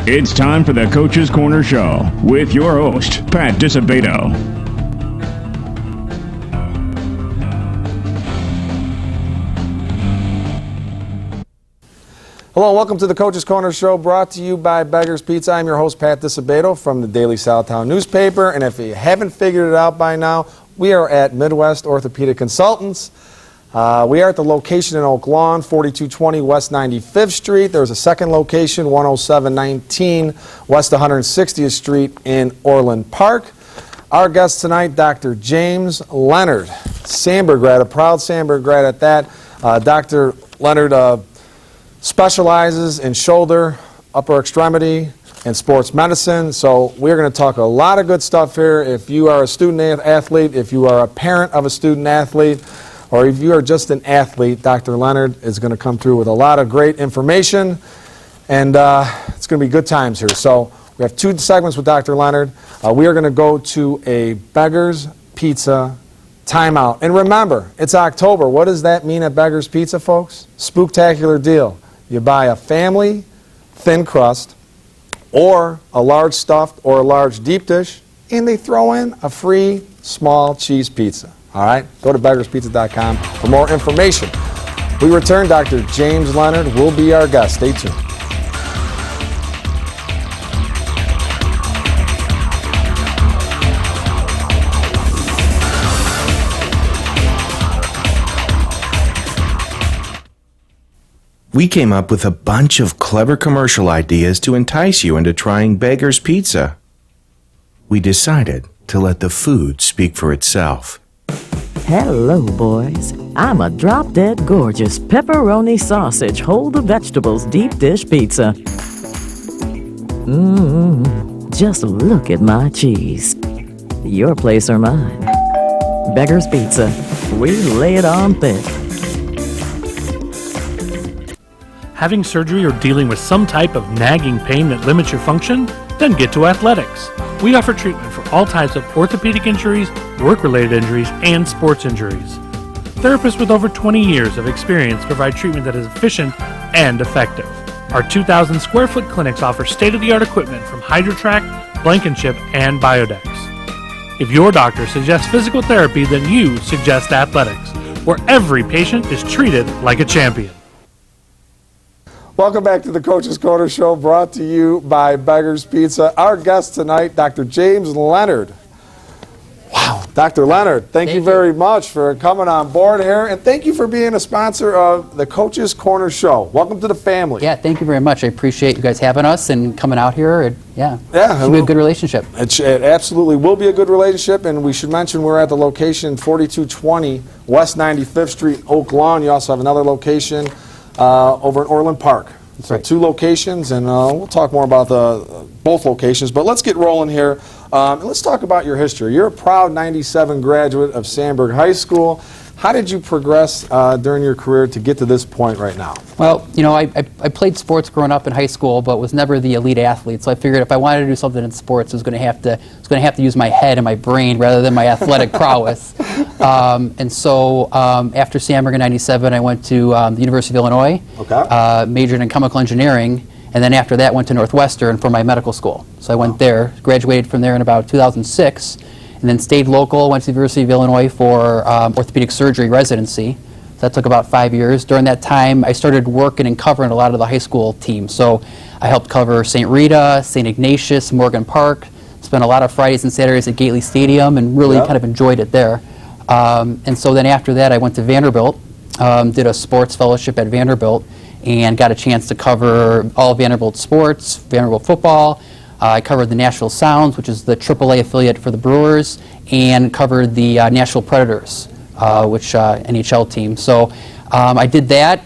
It's time for the Coach's Corner Show with your host, Pat Disabato. Hello and welcome to the Coach's Corner Show, brought to you by Beggar's Pizza. I'm your host, Pat Disabato from the Daily Southtown newspaper, and if you haven't figured it out by now, we are at Midwest Orthopedic Consultants. We are at the location in Oak Lawn, 4220 West 95th Street. There's a second location, 10719 West 160th Street in Orland Park. Our guest tonight, Dr. James Leonard, Sandberg grad, a proud Sandberg grad at that. Dr. Leonard specializes in shoulder, upper extremity, and sports medicine. So we're going to talk a lot of good stuff here. If you are a student athlete, if you are a parent of a student athlete, or if you are just an athlete, Dr. Leonard is going to come through with a lot of great information, and it's going to be good times here. So we have two segments with Dr. Leonard. We are going to go to a Beggar's Pizza timeout. And remember, it's October. What does that mean at Beggar's Pizza, folks? Spooktacular deal. You buy a family thin crust or a large stuffed or a large deep dish, and they throw in a free small cheese pizza. All right? Go to beggarspizza.com for more information. We return. Dr. James Leonard will be our guest. Stay tuned. We came up with a bunch of clever commercial ideas to entice you into trying Beggar's Pizza. We decided to let the food speak for itself. Hello, boys. I'm a drop-dead gorgeous pepperoni sausage, hold the vegetables deep dish pizza. Just look at my cheese. Your place or mine. Beggar's Pizza. We lay it on thick. Having surgery or dealing with some type of nagging pain that limits your function? Then get to Athletics. We offer treatment for all types of orthopedic injuries, work-related injuries, and sports injuries. Therapists with over 20 years of experience provide treatment that is efficient and effective. Our 2,000 square foot clinics offer state-of-the-art equipment from HydroTrack, Blankenship, and Biodex. If your doctor suggests physical therapy, then you suggest Athletics, where every patient is treated like a champion. Welcome back to the Coach's Corner Show, brought to you by Beggar's Pizza. Our guest tonight, Dr. James Leonard. Wow, Dr. Leonard, thank you very much for coming on board here, and thank you for being a sponsor of the Coach's Corner Show. Welcome to the family. Yeah, thank you very much. I appreciate you guys having us and coming out here. It should be a good relationship. It absolutely will be a good relationship, and we should mention we're at the location 4220 West 95th Street, Oak Lawn. You also have another location over in Orland Park. That's so right. Two locations, and we'll talk more about both locations. But let's get rolling here. And let's talk about your history. You're a proud 97 graduate of Sandberg High School. How did you progress during your career to get to this point right now? Well, you know, I played sports growing up in high school, but was never the elite athlete. So I figured if I wanted to do something in sports, I was going to have to use my head and my brain rather than my athletic prowess. And so after Sandberg in '97, I went to the University of Illinois, majored in chemical engineering, and then after that went to Northwestern for my medical school. So I went there, graduated from there in about 2006. And then stayed local, went to the University of Illinois for orthopedic surgery residency. So that took about 5 years. During that time, I started working and covering a lot of the high school teams. So I helped cover St. Rita, St. Ignatius, Morgan Park, spent a lot of Fridays and Saturdays at Gately Stadium and really kind of enjoyed it there. And so then after that, I went to Vanderbilt, did a sports fellowship at Vanderbilt, and got a chance to cover all Vanderbilt sports, Vanderbilt football. I covered the Nashville Sounds, which is the AAA affiliate for the Brewers, and covered the Nashville Predators, which NHL team. So I did that,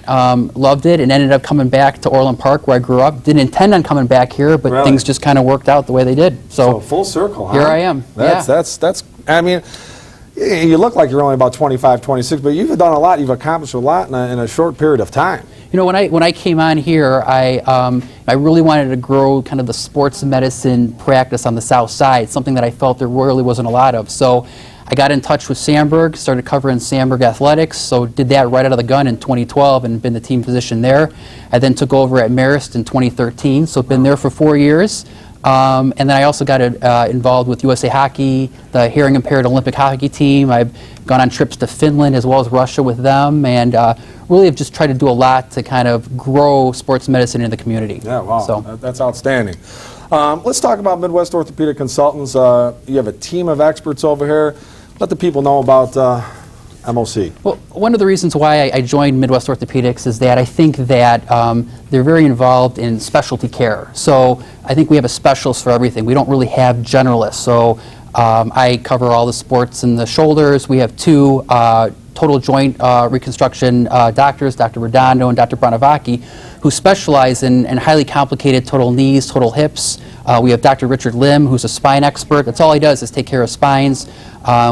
loved it, and ended up coming back to Orland Park, where I grew up. Didn't intend on coming back here, but things just kind of worked out the way they did. So full circle, huh? Here I am. That's. I mean, you look like you're only about 25, 26, but you've done a lot. You've accomplished a lot in a short period of time. You know, when I came on here, I really wanted to grow kind of the sports medicine practice on the south side, something that I felt there really wasn't a lot of. So I got in touch with Sandberg, started covering Sandberg athletics, so did that right out of the gun in 2012 and been the team physician there. I then took over at Marist in 2013, so been there for 4 years. And then I also got involved with USA Hockey, the hearing impaired Olympic hockey team. I've gone on trips to Finland as well as Russia with them, and really have just tried to do a lot to kind of grow sports medicine in the community. Yeah, wow, So, that's outstanding. Let's talk about Midwest Orthopedic Consultants. You have a team of experts over here. Let the people know about MOC. well, one of the reasons why I joined Midwest Orthopedics is that I think that they're very involved in specialty care. So I think we have a specialist for everything. We don't really have generalists. So I cover all the sports and the shoulders. We have 2 total joint reconstruction doctors, Dr. Redondo and Dr. Branavaki, who specialize in highly complicated total knees, total hips. We have Dr. Richard Lim, who's a spine expert. That's all he does is take care of spines.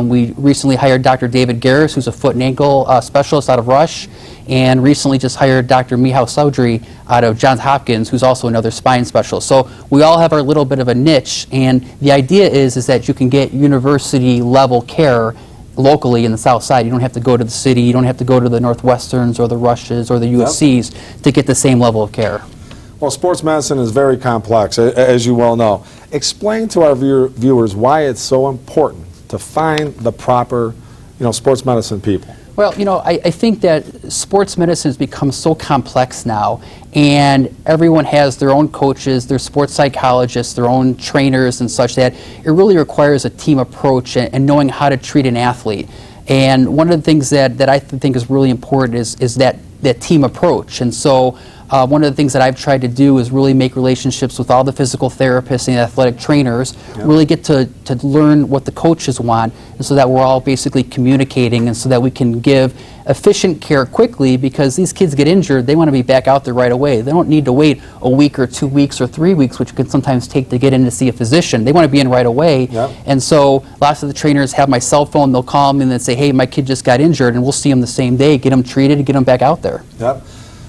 We recently hired Dr. David Garris, who's a foot and ankle specialist out of Rush, and recently just hired Dr. Mihal Saudry out of Johns Hopkins, who's also another spine specialist. So we all have our little bit of a niche, and the idea is that you can get university level care locally in the South Side. You don't have to go to the city, you don't have to go to the Northwesterns or the Rushes or the USCs to get the same level of care. Well, sports medicine is very complex, as you well know. Explain to our viewers why it's so important to find the proper, sports medicine people. Well, I think that sports medicine has become so complex now, and everyone has their own coaches, their sports psychologists, their own trainers and such, that it really requires a team approach and knowing how to treat an athlete. And one of the things that I think is really important is that team approach. And so one of the things that I've tried to do is really make relationships with all the physical therapists and athletic trainers, really get to learn what the coaches want, and so that we're all basically communicating, and so that we can give efficient care quickly, because these kids get injured, they want to be back out there right away. They don't need to wait a week or 2 weeks or 3 weeks, which can sometimes take to get in to see a physician. They want to be in right away. And so lots of the trainers have my cell phone, they'll call me and they say, hey, my kid just got injured, and we'll see them the same day, get them treated, and get them back out there.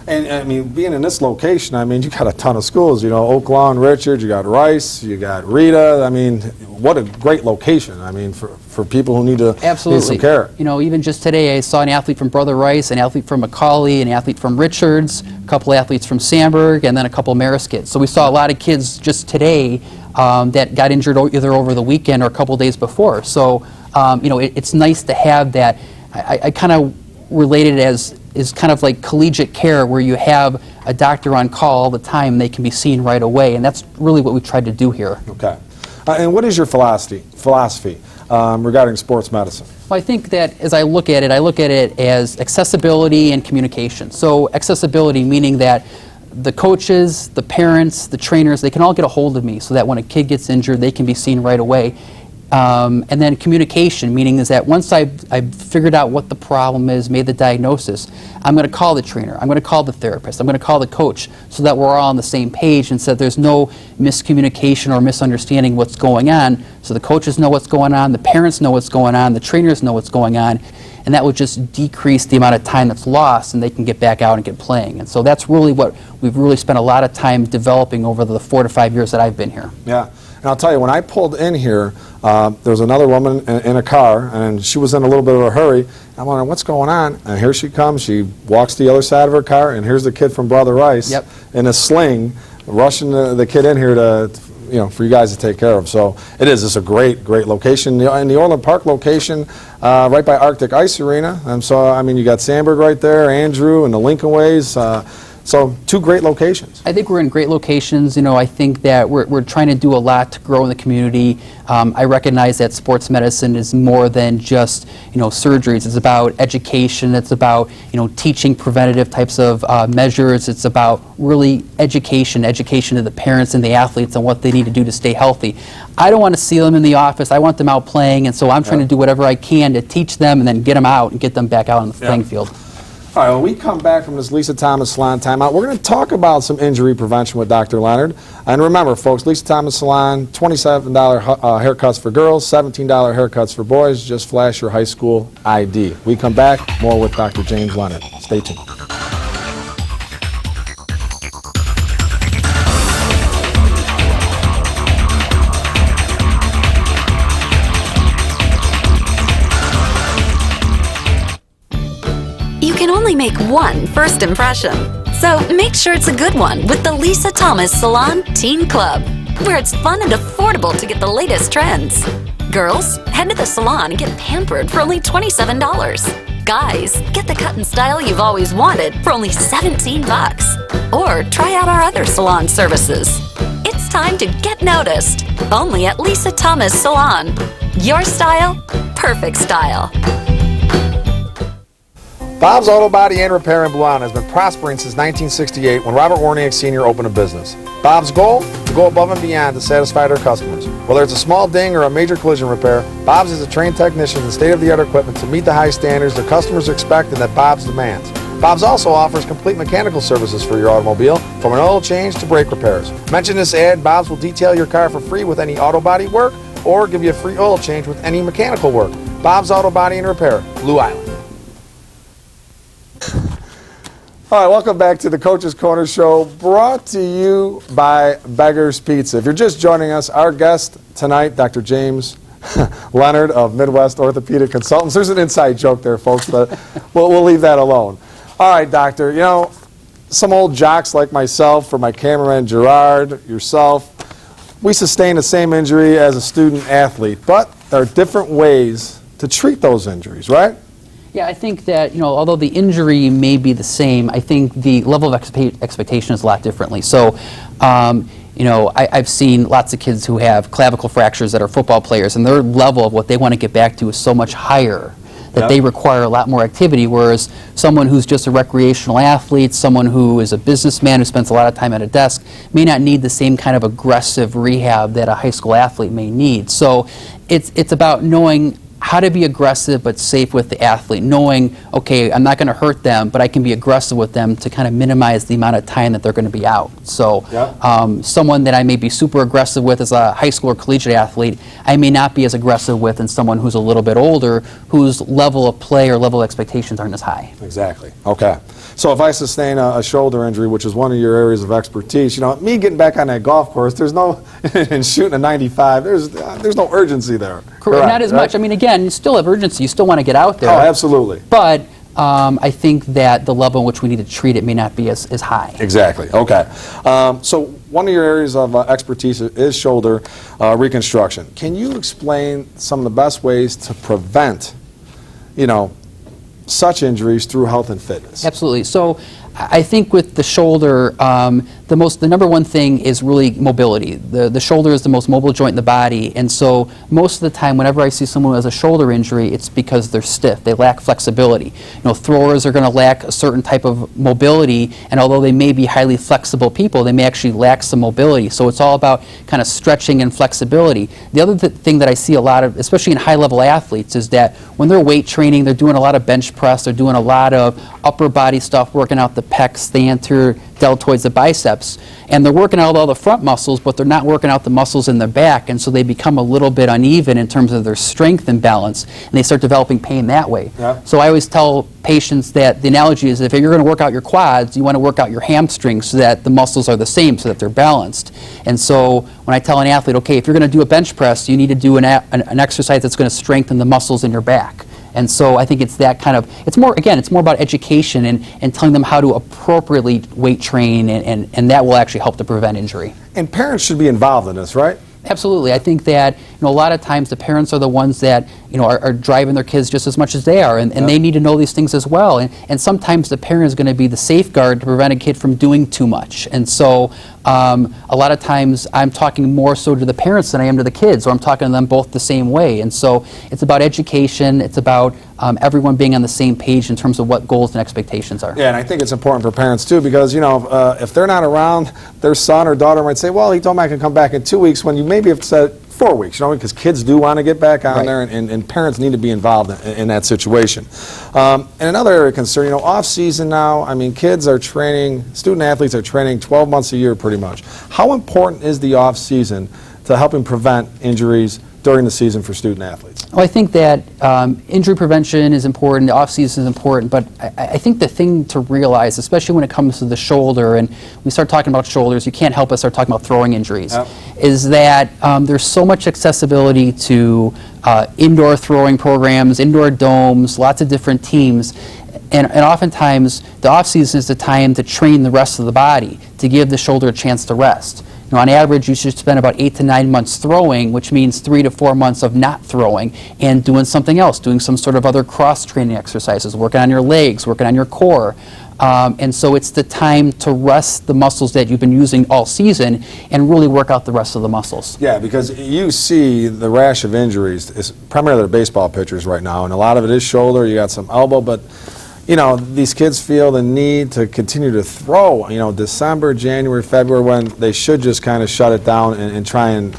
And I mean, being in this location, I mean, you got a ton of schools. Oak Lawn, Richards, you got Rice, you got Rita. I mean, what a great location. I mean, for people who need some care. Even just today, I saw an athlete from Brother Rice, an athlete from Macaulay, an athlete from Richards, a couple athletes from Sandberg, and then a couple Marist kids. So we saw a lot of kids just today that got injured either over the weekend or a couple days before. So, it's nice to have that. I kind of relate it as kind of like collegiate care, where you have a doctor on call all the time, they can be seen right away, and that's really what we tried to do here. Okay. And what is your philosophy regarding sports medicine? Well, I think that as I look at it as accessibility and communication. So accessibility meaning that the coaches, the parents, the trainers, they can all get a hold of me, so that when a kid gets injured, they can be seen right away. And then communication, meaning is that once I've figured out what the problem is, made the diagnosis, I'm going to call the trainer, I'm going to call the therapist, I'm going to call the coach, so that we're all on the same page, and so that there's no miscommunication or misunderstanding what's going on. So the coaches know what's going on, the parents know what's going on, the trainers know what's going on, and that would just decrease the amount of time that's lost, and they can get back out and get playing. And so that's really what we've really spent a lot of time developing over the 4 to 5 years that I've been here. Yeah. And I'll tell you, when I pulled in here, there was another woman in a car, and she was in a little bit of a hurry. I'm wondering, what's going on? And here she comes. She walks to the other side of her car, and here's the kid from Brother Rice in a sling, rushing the kid in here for you guys to take care of. So it's a great location. In the Orland Park location, right by Arctic Ice Arena. And so, I mean, you got Sandberg right there, Andrew, and the Lincoln Ways. So 2 great locations. I think we're in great locations. I think that we're trying to do a lot to grow in the community. I recognize that sports medicine is more than just surgeries. It's about education. It's about teaching preventative types of measures. It's about really education to the parents and the athletes on what they need to do to stay healthy. I don't want to see them in the office. I want them out playing, and so I'm trying to do whatever I can to teach them and then get them out and get them back out on the playing field. All right, when we come back from this Lisa Thomas Salon timeout, we're going to talk about some injury prevention with Dr. Leonard. And remember, folks, Lisa Thomas Salon, $27 haircuts for girls, $17 haircuts for boys. Just flash your high school ID. We come back, more with Dr. James Leonard. Stay tuned. only make one first impression. So make sure it's a good one with the Lisa Thomas Salon Teen Club, where it's fun and affordable to get the latest trends. Girls, head to the salon and get pampered for only $27. Guys, get the cut and style you've always wanted for only $17. Or try out our other salon services. It's time to get noticed. Only at Lisa Thomas Salon. Your style, perfect style. Bob's Auto Body and Repair in Blue Island has been prospering since 1968 when Robert Warniak Sr. opened a business. Bob's goal? To go above and beyond to satisfy their customers. Whether it's a small ding or a major collision repair, Bob's has a trained technicians and state-of-the-art equipment to meet the high standards their customers expect and that Bob's demands. Bob's also offers complete mechanical services for your automobile, from an oil change to brake repairs. Mention this ad, Bob's will detail your car for free with any auto body work or give you a free oil change with any mechanical work. Bob's Auto Body and Repair, Blue Island. All right, welcome back to the Coach's Corner Show, brought to you by Beggar's Pizza. If you're just joining us, our guest tonight, Dr. James Leonard of Midwest Orthopedic Consultants. There's an inside joke there, folks, but we'll leave that alone. All right, doctor, you know, some old jocks like myself, or my cameraman Gerard, yourself, we sustain the same injury as a student athlete, but there are different ways to treat those injuries, right? Yeah, I think that, you know, although the injury may be the same, I think the level of expectation is a lot differently. So, you know, I've seen lots of kids who have clavicle fractures that are football players, and their level of what they want to get back to is so much higher that they require a lot more activity, whereas someone who's just a recreational athlete, someone who is a businessman who spends a lot of time at a desk, may not need the same kind of aggressive rehab that a high school athlete may need. So it's about knowing how to be aggressive but safe with the athlete, knowing, okay, I'm not going to hurt them, but I can be aggressive with them to kind of minimize the amount of time that they're going to be out. So someone that I may be super aggressive with as a high school or collegiate athlete, I may not be as aggressive with than someone who's a little bit older, whose level of play or level of expectations aren't as high. Exactly. Okay. So if I sustain a shoulder injury, which is one of your areas of expertise, you know, me getting back on that golf course, there's no, and shooting a 95, there's no urgency there. Correct. Not as much. I mean, again, you still have urgency. You still want to get out there. Oh, absolutely. But I think that the level in which we need to treat it may not be as high. Exactly. Okay. So one of your areas of expertise is shoulder reconstruction. Can you explain some of the best ways to prevent, you know, such injuries through health and fitness? Absolutely. So I think with the shoulder, the number one thing is really mobility. The shoulder is the most mobile joint in the body, and so most of the time whenever I see someone who has a shoulder injury, it's because they're stiff. They lack flexibility. You know, throwers are going to lack a certain type of mobility, and although they may be highly flexible people, they may actually lack some mobility. So it's all about kind of stretching and flexibility. The other thing that I see a lot of, especially in high-level athletes, is that when they're weight training, they're doing a lot of bench press, they're doing a lot of upper body stuff, working out the pecs, the anterior deltoids, the biceps, and they're working out all the front muscles, but they're not working out the muscles in their back, and so they become a little bit uneven in terms of their strength and balance, and they start developing pain that way. Yeah. So I always tell patients that the analogy is if you're going to work out your quads, you want to work out your hamstrings so that the muscles are the same, so that they're balanced. And so when I tell an athlete, okay, if you're going to do a bench press, you need to do an exercise that's going to strengthen the muscles in your back. And so I think it's that kind of, it's more about education and telling them how to appropriately weight train, and that will actually help to prevent injury. And parents should be involved in this, right? Absolutely. I think that, you know, a lot of times the parents are the ones that, you know, are driving their kids just as much as they are, and they need to know these things as well. And sometimes the parent is going to be the safeguard to prevent a kid from doing too much. And so a lot of times I'm talking more so to the parents than I am to the kids, or I'm talking to them both the same way. And so it's about education. It's about everyone being on the same page in terms of what goals and expectations are. Yeah, and I think it's important for parents too, because, you know, if they're not around, their son or daughter might say, well, he told me I can come back in 2 weeks, when you maybe have said 4 weeks, you know, because kids do want to get back on there, and parents need to be involved in that situation. And another area of concern, you know, off-season now, I mean, kids are training, student athletes are training 12 months a year pretty much. How important is the off-season to helping prevent injuries during the season for student athletes? Well, I think that injury prevention is important, the off-season is important, but I think the thing to realize, especially when it comes to the shoulder, and we start talking about shoulders, you can't help but start talking about throwing injuries, is that there's so much accessibility to indoor throwing programs, indoor domes, lots of different teams. And oftentimes, the off-season is the time to train the rest of the body, to give the shoulder a chance to rest. On average, you should spend about 8 to 9 months throwing, which means 3 to 4 months of not throwing and doing something else, doing some sort of other cross-training exercises, working on your legs, working on your core. And so it's the time to rest the muscles that you've been using all season and really work out the rest of the muscles. Yeah, because you see the rash of injuries, it's primarily the baseball pitchers right now, and a lot of it is shoulder, you got some elbow, but these kids feel the need to continue to throw, December, January, February, when they should just kind of shut it down and try and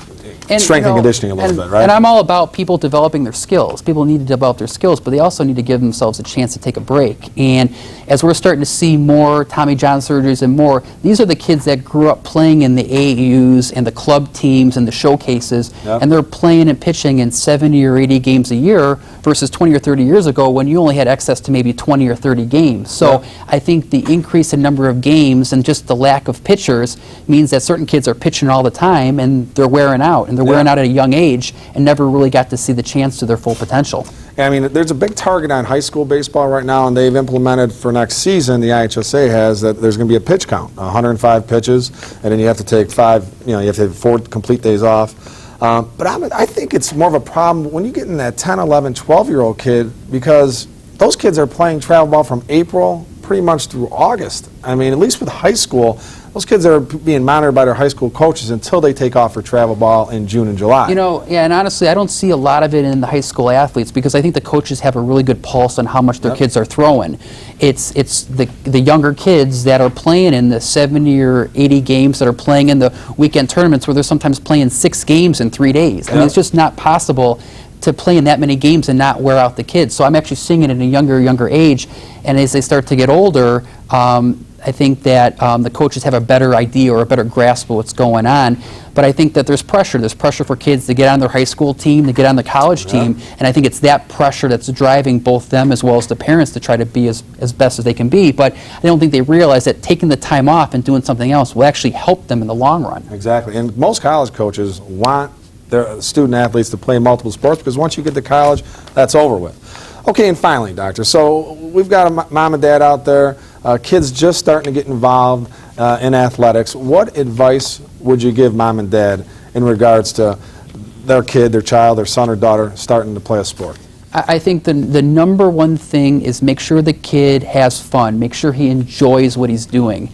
strength and conditioning a little bit, right? And I'm all about people developing their skills. People need to develop their skills, but they also need to give themselves a chance to take a break. And as we're starting to see more Tommy John surgeries and more, these are the kids that grew up playing in the AAUs and the club teams and the showcases, and they're playing and pitching in 70 or 80 games a year versus 20 or 30 years ago when you only had access to maybe 20 or 30 games. So I think the increase in number of games and just the lack of pitchers means that certain kids are pitching all the time and they're wearing out. And they're wearing out at a young age and never really got to see the chance to their full potential. I mean, there's a big target on high school baseball right now, and they've implemented for next season, the IHSA has, that there's going to be a pitch count, 105 pitches, and then you have to take you have to have 4 complete days off. But I think it's more of a problem when you get in that 10, 11, 12-year-old kid, because those kids are playing travel ball from April pretty much through August. I mean, at least with high school, those kids are being monitored by their high school coaches until they take off for travel ball in June and July. And honestly, I don't see a lot of it in the high school athletes because I think the coaches have a really good pulse on how much their kids are throwing. It's the younger kids that are playing in the 70 or 80 games that are playing in the weekend tournaments where they're sometimes playing 6 games in 3 days. I mean, it's just not possible to play in that many games and not wear out the kids. So I'm actually seeing it at a younger age, and as they start to get older, I think that the coaches have a better idea or a better grasp of what's going on. But I think that there's pressure. There's pressure for kids to get on their high school team, to get on the college team, and I think it's that pressure that's driving both them as well as the parents to try to be as best as they can be. But I don't think they realize that taking the time off and doing something else will actually help them in the long run. Exactly. And most college coaches want their student athletes to play multiple sports because once you get to college, that's over with. Okay, and finally, Doctor, so we've got a mom and dad out there, kids just starting to get involved in athletics. What advice would you give mom and dad in regards to their kid, their child, their son or daughter starting to play a sport? I think the number one thing is make sure the kid has fun, make sure he enjoys what he's doing.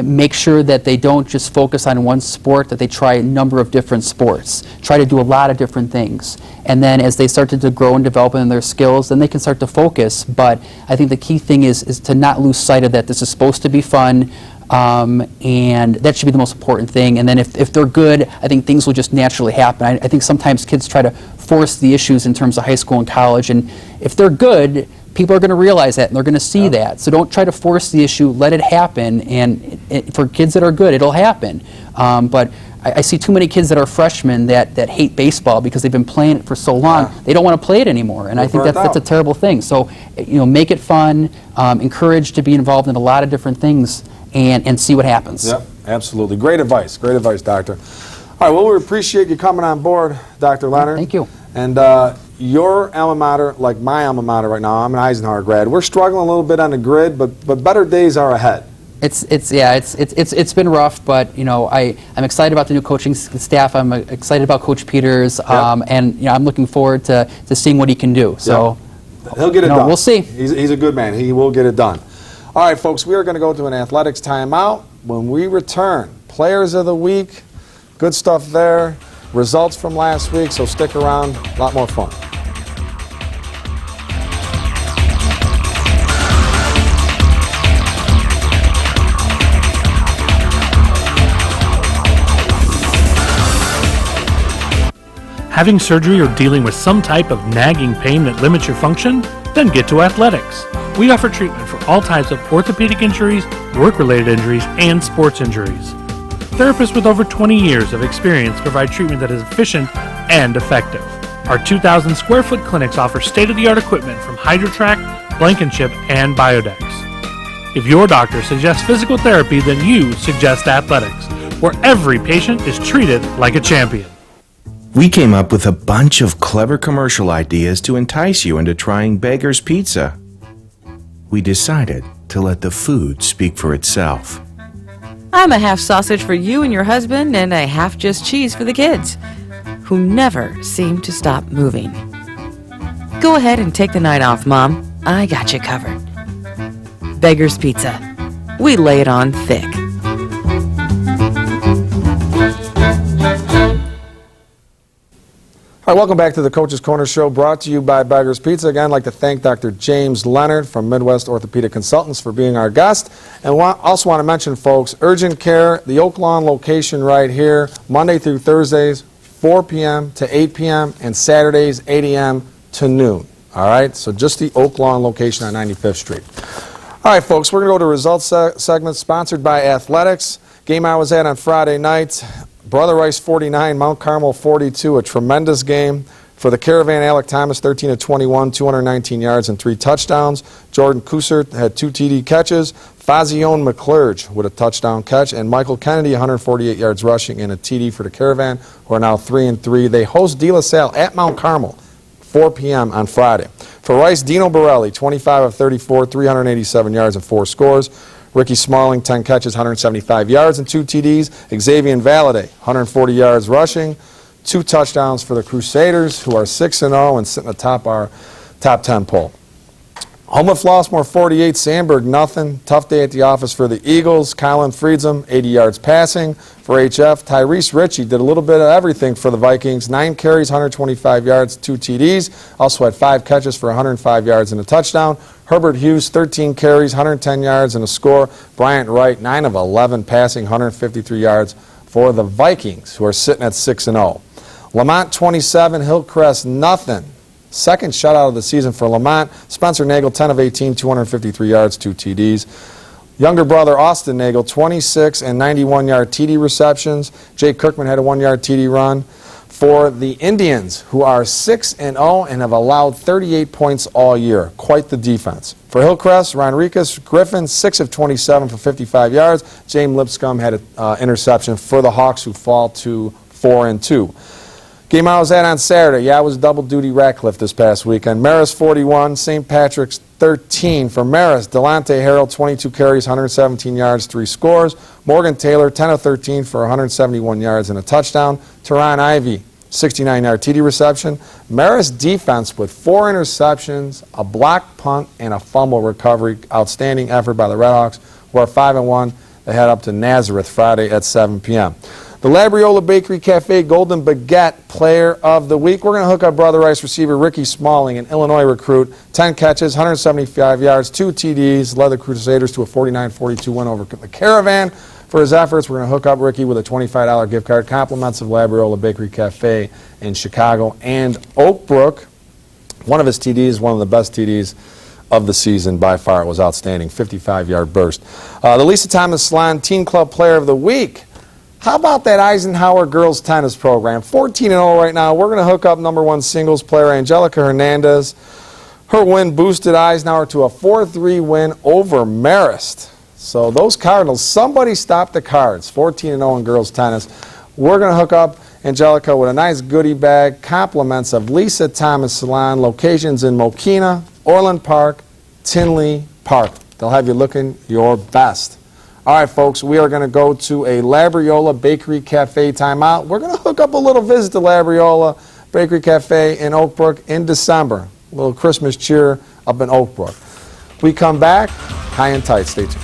Make sure that they don't just focus on one sport, that they try a number of different sports. Try to do a lot of different things. And then as they start to grow and develop in their skills, then they can start to focus. But I think the key thing is to not lose sight of that this is supposed to be fun, and that should be the most important thing. And then if they're good, I think things will just naturally happen. I think sometimes kids try to force the issues in terms of high school and college, and if they're good, people are going to realize that and they're going to see that. So don't try to force the issue, let it happen, and for kids that are good, it'll happen. But I see too many kids that are freshmen that hate baseball because they've been playing it for so long, they don't want to play it anymore, and I think that's a terrible thing. So make it fun, encourage to be involved in a lot of different things, and see what happens. Yep, absolutely. Great advice, Doctor. All right, well, we appreciate you coming on board, Dr. Leonard. Thank you. And your alma mater, like my alma mater right now, I'm an Eisenhower grad. We're struggling a little bit on the grid, but better days are ahead. It's been rough, but I'm excited about the new coaching staff. I'm excited about Coach Peters, and I'm looking forward to seeing what he can do. So he'll get it done. We'll see. He's a good man. He will get it done. All right, folks, we are going to go to an athletics timeout. When we return, Players of the Week, good stuff there. Results from last week, so stick around, a lot more fun. Having surgery or dealing with some type of nagging pain that limits your function? Then get to Athletics. We offer treatment for all types of orthopedic injuries, work-related injuries, and sports injuries. Therapists with over 20 years of experience provide treatment that is efficient and effective. Our 2,000 square foot clinics offer state-of-the-art equipment from HydroTrack, Blankenship, and Biodex. If your doctor suggests physical therapy, then you suggest Athletics, where every patient is treated like a champion. We came up with a bunch of clever commercial ideas to entice you into trying Beggar's Pizza. We decided to let the food speak for itself. I'm a half sausage for you and your husband and a half just cheese for the kids, who never seem to stop moving. Go ahead and take the night off, Mom. I got you covered. Beggar's Pizza. We lay it on thick. All right, welcome back to the Coach's Corner Show, brought to you by Beggar's Pizza. Again, I'd like to thank Dr. James Leonard from Midwest Orthopedic Consultants for being our guest. And also want to mention, folks, urgent care, the Oak Lawn location right here, Monday through Thursdays, 4 p.m. to 8 p.m., and Saturdays, 8 a.m. to noon. All right, so just the Oak Lawn location on 95th Street. All right, folks, we're going to go to results segment sponsored by Athletics. Game I was at on Friday night. Brother Rice 49, Mount Carmel 42, a tremendous game. For the Caravan, Alec Thomas 13 of 21, 219 yards and 3 touchdowns. Jordan Kusert had 2 TD catches. Fazione McClurge with a touchdown catch, and Michael Kennedy 148 yards rushing and a TD for the Caravan, who are now 3-3. They host De La Salle at Mount Carmel, 4 p.m. on Friday. For Rice, Dino Borelli 25 of 34, 387 yards and 4 scores. Ricky Smalling, 10 catches, 175 yards and 2 TDs. Xavier Valade, 140 yards rushing, 2 touchdowns for the Crusaders, who are 6-0 and sitting atop our top 10 poll. Home of Flossmoor 48, Sandburg nothing. Tough day at the office for the Eagles. Colin Friedzum, 80 yards passing. For HF, Tyrese Ritchie did a little bit of everything for the Vikings. 9 carries, 125 yards, 2 TDs. Also had 5 catches for 105 yards and a touchdown. Herbert Hughes, 13 carries, 110 yards and a score. Bryant Wright, 9 of 11 passing, 153 yards for the Vikings, who are sitting at 6-0. Lamont 27, Hillcrest nothing. Second shutout of the season for Lamont. Spencer Nagel, 10 of 18, 253 yards, 2 TDs. Younger brother Austin Nagel, 26 and 91-yard TD receptions. Jake Kirkman had a 1-yard TD run. For the Indians, who are 6-0 and have allowed 38 points all year. Quite the defense. For Hillcrest, Ronricus Griffin, 6 of 27 for 55 yards. James Lipscomb had an interception for the Hawks, who fall to 4-2. Game I was at on Saturday, I was double duty Ratcliffe this past weekend. Marist 41, St. Patrick's 13. For Marist, Delonte Harrell, 22 carries, 117 yards, 3 scores. Morgan Taylor, 10 of 13 for 171 yards and a touchdown. Teron Ivey, 69-yard TD reception. Marist defense with 4 interceptions, a blocked punt, and a fumble recovery. Outstanding effort by the Redhawks, who are 5-1. They head up to Nazareth Friday at 7 p.m. The Labriola Bakery Cafe Golden Baguette Player of the Week. We're going to hook up Brother Rice receiver Ricky Smalling, an Illinois recruit. 10 catches, 175 yards, 2 TDs, led the Crusaders to a 49-42 win over the Caravan. For his efforts, we're going to hook up Ricky with a $25 gift card, compliments of Labriola Bakery Cafe in Chicago and Oak Brook. One of his TDs, one of the best TDs of the season by far. It was outstanding, 55-yard burst. The Lisa Thomas Salon Teen Club Player of the Week. How about that Eisenhower girls tennis program? 14-0 right now. We're going to hook up #1 singles player Angelica Hernandez. Her win boosted Eisenhower to a 4-3 win over Marist. So those Cardinals, somebody stop the Cards. 14-0 in girls tennis. We're going to hook up Angelica with a nice goodie bag, compliments of Lisa Thomas Salon, locations in Mokina, Orland Park, Tinley Park. They'll have you looking your best. All right, folks, we are going to go to a Labriola Bakery Cafe timeout. We're going to hook up a little visit to Labriola Bakery Cafe in Oak Brook in December. A little Christmas cheer up in Oak Brook. We come back, high and tight. Stay tuned.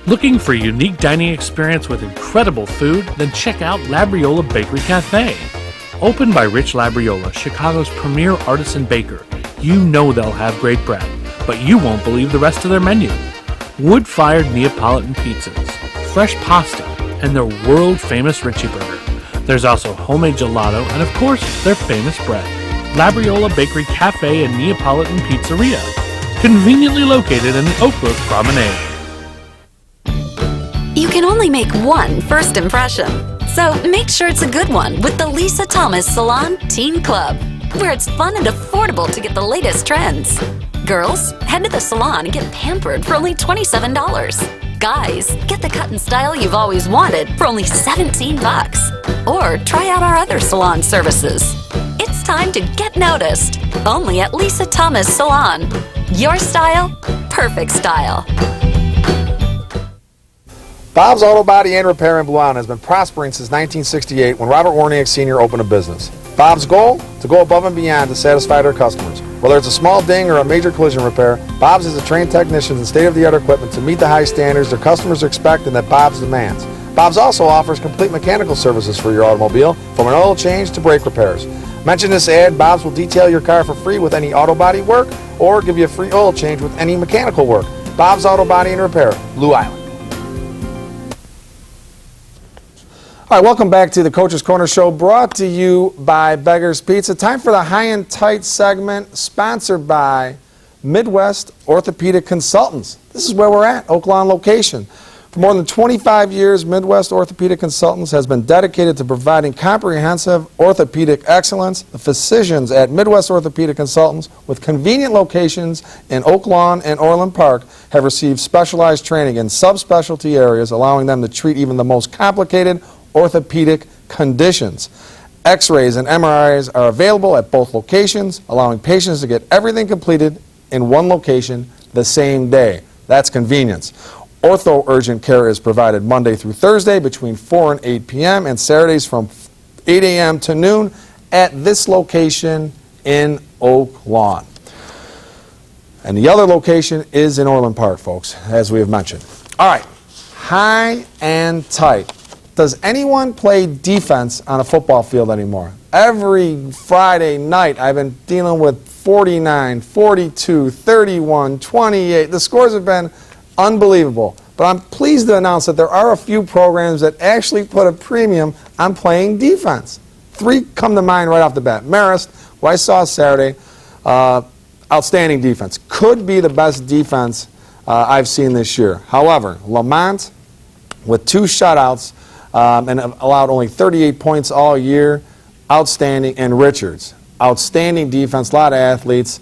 Looking for a unique dining experience with incredible food? Then check out Labriola Bakery Cafe. Opened by Rich Labriola, Chicago's premier artisan baker, you know they'll have great bread, but you won't believe the rest of their menu. Wood-fired Neapolitan pizzas, fresh pasta, and their world-famous Richie Burger. There's also homemade gelato and, of course, their famous bread. Labriola Bakery Cafe and Neapolitan Pizzeria, conveniently located in the Oak Brook Promenade. You can only make one first impression, so make sure it's a good one with the Lisa Thomas Salon Teen Club. where it's fun and affordable to get the latest trends. Girls, head to the salon and get pampered for only $27. Guys, get the cut and style you've always wanted for only $17. Or try out our other salon services. It's time to get noticed. Only at Lisa Thomas Salon. Your style, perfect style. Bob's Auto Body and Repair in Blue Island has been prospering since 1968 when Robert Warniak Sr. opened a business. Bob's goal? To go above and beyond to satisfy their customers. Whether it's a small ding or a major collision repair, Bob's has trained technicians and state-of-the-art equipment to meet the high standards their customers expect and that Bob's demands. Bob's also offers complete mechanical services for your automobile, from an oil change to brake repairs. Mention this ad, Bob's will detail your car for free with any auto body work or give you a free oil change with any mechanical work. Bob's Auto Body and Repair, Blue Island. All right, welcome back to the Coach's Corner Show, brought to you by Beggar's Pizza. Time for the High and Tight segment, sponsored by Midwest Orthopedic Consultants. This is where we're at, Oak Lawn location. For more than 25 years, Midwest Orthopedic Consultants has been dedicated to providing comprehensive orthopedic excellence. The physicians at Midwest Orthopedic Consultants, with convenient locations in Oak Lawn and Orland Park, have received specialized training in subspecialty areas, allowing them to treat even the most complicated orthopedic conditions. X-rays and MRIs are available at both locations, allowing patients to get everything completed in one location the same day. That's convenience. Ortho urgent care is provided Monday through Thursday between 4 and 8 p.m. and Saturdays from 8 a.m. to noon at this location in Oak Lawn. And the other location is in Orland Park, folks, as we have mentioned. All right, high and tight. Does anyone play defense on a football field anymore? Every Friday night I've been dealing with 49, 42, 31, 28. The scores have been unbelievable. But I'm pleased to announce that there are a few programs that actually put a premium on playing defense. 3 come to mind right off the bat. Marist, who I saw Saturday, outstanding defense. Could be the best defense I've seen this year. However, Lamont, with 2 shutouts, and allowed only 38 points all year, outstanding. And Richards, outstanding defense, a lot of athletes.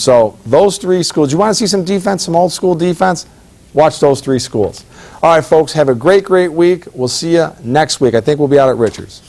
So those 3 schools, you want to see some defense, some old school defense? Watch those 3 schools. All right, folks, have a great, great week. We'll see you next week. I think we'll be out at Richards.